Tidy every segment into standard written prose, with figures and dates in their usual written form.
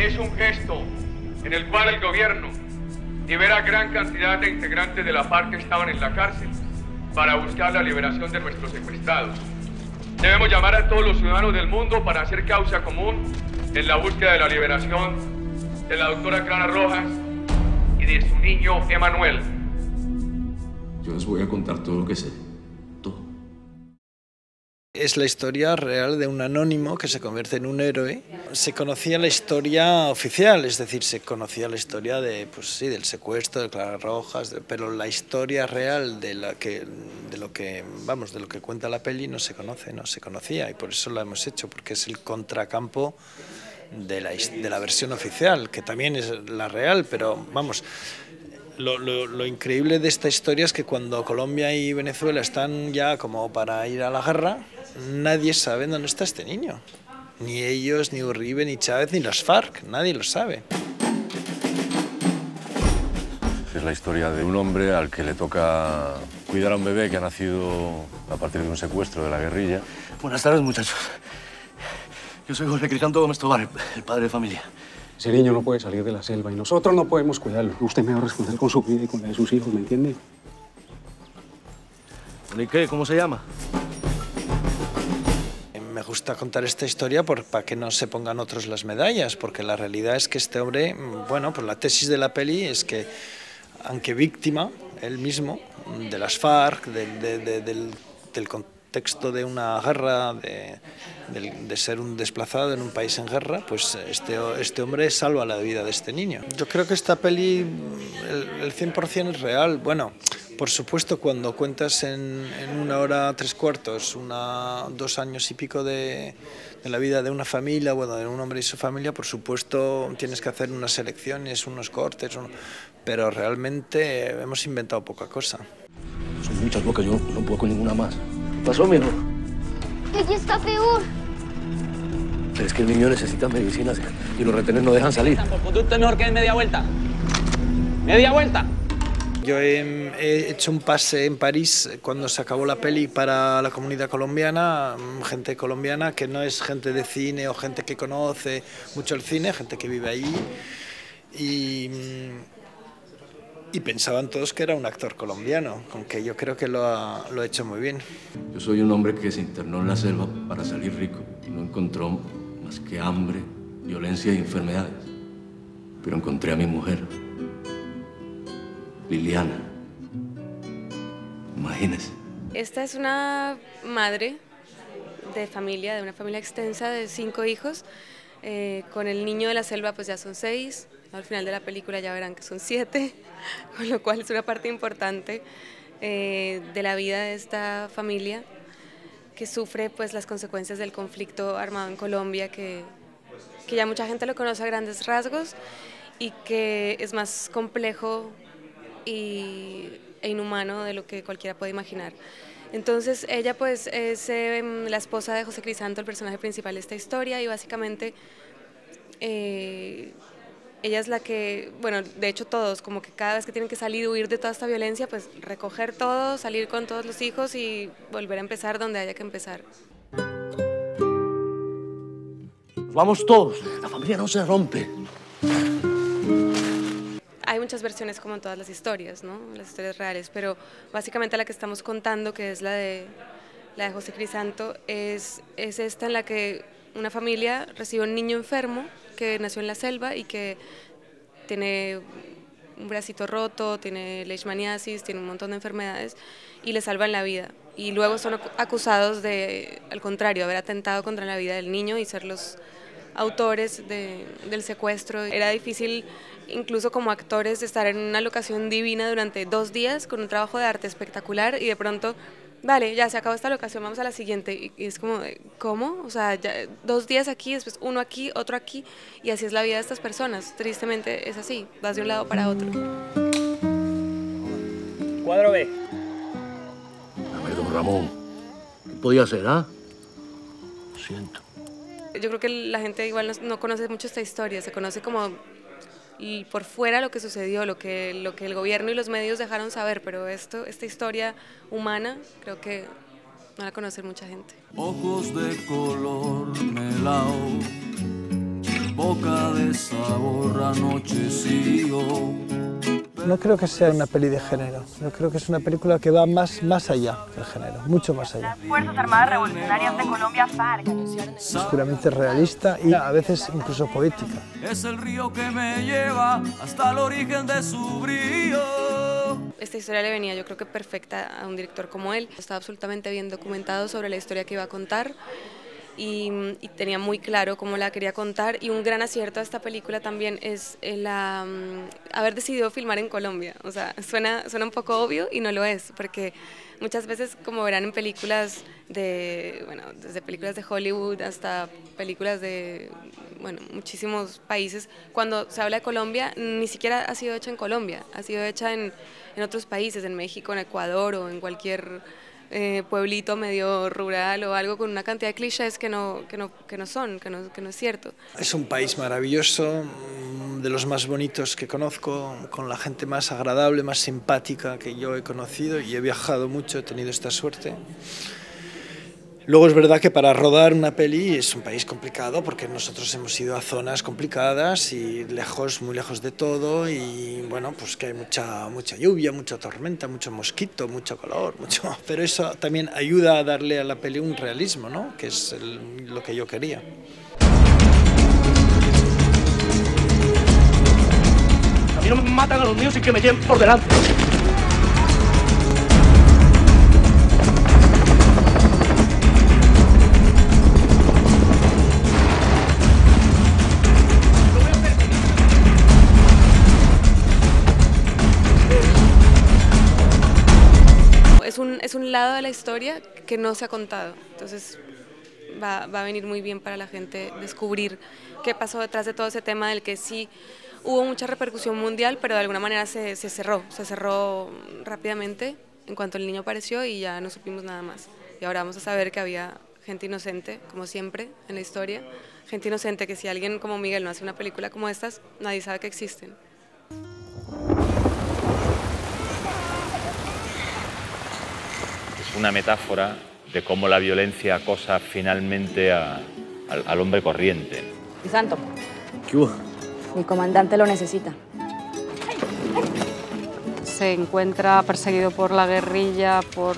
es un gesto en el cual el gobierno libera gran cantidad de integrantes de la FARC que estaban en la cárcel para buscar la liberación de nuestros secuestrados. Debemos llamar a todos los ciudadanos del mundo para hacer causa común en la búsqueda de la liberación de la doctora Clara Rojas y de su niño Emanuel. Yo les voy a contar todo lo que sé, todo. Es la historia real de un anónimo que se convierte en un héroe. Se conocía la historia oficial, es decir, se conocía la historia de, pues sí, del secuestro de Clara Rojas, pero la historia real de lo que cuenta la peli no se conocía y por eso la hemos hecho, porque es el contracampo de la versión oficial, que también es la real, pero vamos. Lo increíble de esta historia es que cuando Colombia y Venezuela están ya como para ir a la guerra, nadie sabe dónde está este niño. Ni ellos, ni Uribe, ni Chávez, ni las FARC, nadie lo sabe. Es la historia de un hombre al que le toca cuidar a un bebé que ha nacido a partir de un secuestro de la guerrilla. Buenas tardes, muchachos. Yo soy José Crisanto Gómez Tobar, el padre de familia. Ese niño no puede salir de la selva y nosotros no podemos cuidarlo. Usted me va a responder con su vida y con la de sus hijos, ¿me entiende? ¿Y qué? ¿Cómo se llama? Me gusta contar esta historia para que no se pongan otros las medallas, porque la realidad es que este hombre, bueno, pues la tesis de la peli es que, aunque víctima, él mismo, de las FARC, del contexto de una guerra, de ser un desplazado en un país en guerra, pues este hombre salva la vida de este niño. Yo creo que esta peli, el 100% es real. Bueno, por supuesto, cuando cuentas en 1 hora 3/4, 2 años y pico de la vida de una familia, bueno, de un hombre y su familia, por supuesto tienes que hacer unas selecciones, unos cortes, pero realmente hemos inventado poca cosa. Son muchas bocas, yo no puedo con ninguna más. ¿Qué pasó, mijo? Ella está peor. Pero es que el niño necesita medicinas y los retenes no dejan salir. Por conducto mejor que es media vuelta. ¡Media vuelta! Yo he hecho un pase en París cuando se acabó la peli para la comunidad colombiana, gente colombiana que no es gente de cine o gente que conoce mucho el cine, gente que vive ahí y pensaban todos que era un actor colombiano, aunque yo creo que lo ha hecho muy bien. Yo soy un hombre que se internó en la selva para salir rico y no encontró más que hambre, violencia y enfermedades. Pero encontré a mi mujer, Liliana. Imagínese. Esta es una madre de familia, de una familia extensa de 5 hijos. Con el niño de la selva pues ya son 6. Al final de la película ya verán que son 7, con lo cual es una parte importante de la vida de esta familia que sufre pues las consecuencias del conflicto armado en Colombia, que ya mucha gente lo conoce a grandes rasgos y que es más complejo e inhumano de lo que cualquiera puede imaginar. Entonces ella pues es la esposa de José Crisanto, el personaje principal de esta historia, y básicamente ella es la que, bueno, de hecho todos, como que cada vez que tienen que salir, huir de toda esta violencia, pues recoger todo, salir con todos los hijos y volver a empezar donde haya que empezar. Vamos todos, la familia no se rompe. Hay muchas versiones como en todas las historias, ¿no? Las historias reales, pero básicamente la que estamos contando, que es la de José Crisanto, es esta en la que una familia recibe un niño enfermo que nació en la selva y que tiene un bracito roto, tiene leishmaniasis, tiene un montón de enfermedades y le salvan la vida. Y luego son acusados de, al contrario, haber atentado contra la vida del niño y ser los autores del secuestro. Era difícil, incluso como actores, estar en una locación divina durante 2 días con un trabajo de arte espectacular y de pronto, vale, ya se acabó esta locación, vamos a la siguiente. Y es como, ¿cómo? O sea, ya 2 días aquí, después uno aquí, otro aquí, y así es la vida de estas personas. Tristemente es así, vas de un lado para otro. Cuadro B. A ver, don Ramón, ¿qué podía hacer, ah? Lo siento. Yo creo que la gente igual no conoce mucho esta historia, se conoce como por fuera lo que sucedió, lo que el gobierno y los medios dejaron saber, pero esta historia humana creo que no la conoce mucha gente. Ojos de color melao, boca de sabor anochecido. No creo que sea una peli de género, yo creo que es una película que va más allá del género, mucho más allá. Las Fuerzas Armadas Revolucionarias de Colombia, FARC. Es puramente realista y a veces incluso poética. Es el río que me lleva hasta el origen de su brillo. Esta historia le venía, yo creo que perfecta a un director como él. Estaba absolutamente bien documentado sobre la historia que iba a contar. Y tenía muy claro cómo la quería contar, y un gran acierto a esta película también es haber decidido filmar en Colombia. O sea, suena un poco obvio y no lo es, porque muchas veces, como verán en películas desde películas de Hollywood hasta películas de muchísimos países, cuando se habla de Colombia ni siquiera ha sido hecha en Colombia, ha sido hecha en otros países, en México, en Ecuador o en cualquier pueblito medio rural o algo con una cantidad de clichés que no es cierto. Es un país maravilloso, de los más bonitos que conozco, con la gente más agradable, más simpática que yo he conocido, y he viajado mucho, he tenido esta suerte. Luego es verdad que para rodar una peli es un país complicado, porque nosotros hemos ido a zonas complicadas y muy lejos de todo, y bueno, pues que hay mucha lluvia, mucha tormenta, mucho mosquito, mucho calor, pero eso también ayuda a darle a la peli un realismo, ¿no? Que es lo que yo quería. A mí no me matan a los míos sin que me lleven por delante. Es un lado de la historia que no se ha contado, entonces va a venir muy bien para la gente descubrir qué pasó detrás de todo ese tema, del que sí hubo mucha repercusión mundial, pero de alguna manera se cerró rápidamente en cuanto el niño apareció, y ya no supimos nada más. Y ahora vamos a saber que había gente inocente, como siempre en la historia, gente inocente que si alguien como Miguel no hace una película como estas, nadie sabe que existen. Una metáfora de cómo la violencia acosa finalmente al hombre corriente. Santo. ¿Qué hubo? Mi comandante lo necesita. Se encuentra perseguido por la guerrilla, por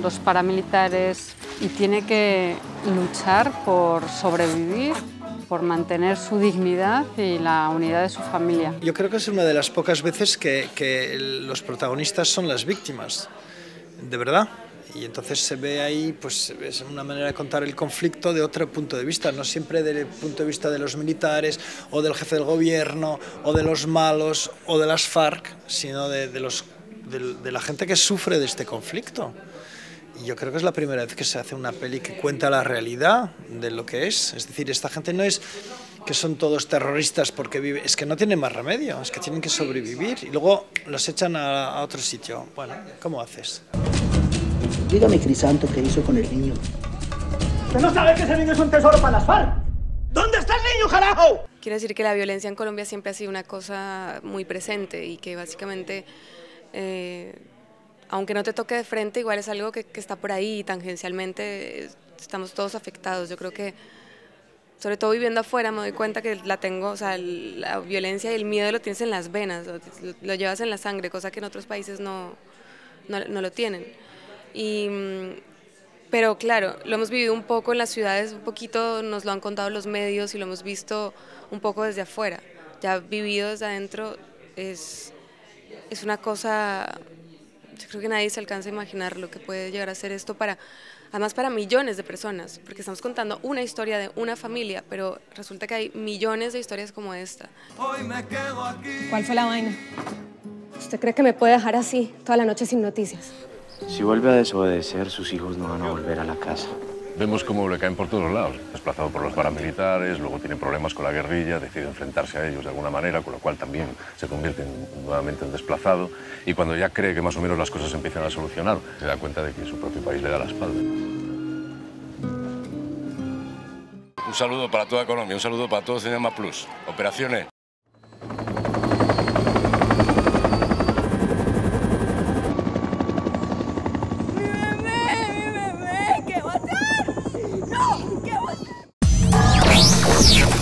los paramilitares, y tiene que luchar por sobrevivir, por mantener su dignidad y la unidad de su familia. Yo creo que es una de las pocas veces que los protagonistas son las víctimas, de verdad. Y entonces se ve ahí, pues es una manera de contar el conflicto de otro punto de vista, no siempre desde el punto de vista de los militares o del jefe del gobierno o de los malos o de las FARC, sino de la gente que sufre de este conflicto. Y yo creo que es la primera vez que se hace una peli que cuenta la realidad de lo que es decir, esta gente no es que son todos terroristas porque viven, es que no tienen más remedio, es que tienen que sobrevivir y luego los echan a otro sitio. Bueno, ¿cómo haces? Dígame, Crisanto, ¿qué hizo con el niño? ¿Usted no sabe que ese niño es un tesoro para las FARC? ¿Dónde está el niño, carajo? Quiero decir que la violencia en Colombia siempre ha sido una cosa muy presente, y que básicamente, aunque no te toque de frente, igual es algo que está por ahí, y tangencialmente estamos todos afectados. Yo creo que, sobre todo viviendo afuera, me doy cuenta que la tengo, o sea, la violencia y el miedo lo tienes en las venas, lo llevas en la sangre, cosa que en otros países no lo tienen. Pero claro, lo hemos vivido un poco en las ciudades, un poquito nos lo han contado los medios y lo hemos visto un poco desde afuera. Ya vivido desde adentro es una cosa, yo creo que nadie se alcanza a imaginar lo que puede llegar a ser esto además para millones de personas, porque estamos contando una historia de una familia, pero resulta que hay millones de historias como esta. ¿Cuál fue la vaina? ¿Usted cree que me puede dejar así toda la noche sin noticias? Si vuelve a desobedecer, sus hijos no van a volver a la casa. Vemos cómo le caen por todos lados. Desplazado por los paramilitares, luego tiene problemas con la guerrilla, decide enfrentarse a ellos de alguna manera, con lo cual también se convierte nuevamente en desplazado. Y cuando ya cree que más o menos las cosas empiezan a solucionar, se da cuenta de que su propio país le da la espalda. Un saludo para toda Colombia, un saludo para todo Cinema Plus. Operaciones. ¿Qué va a hacer? ¡No! ¿Qué va a hacer?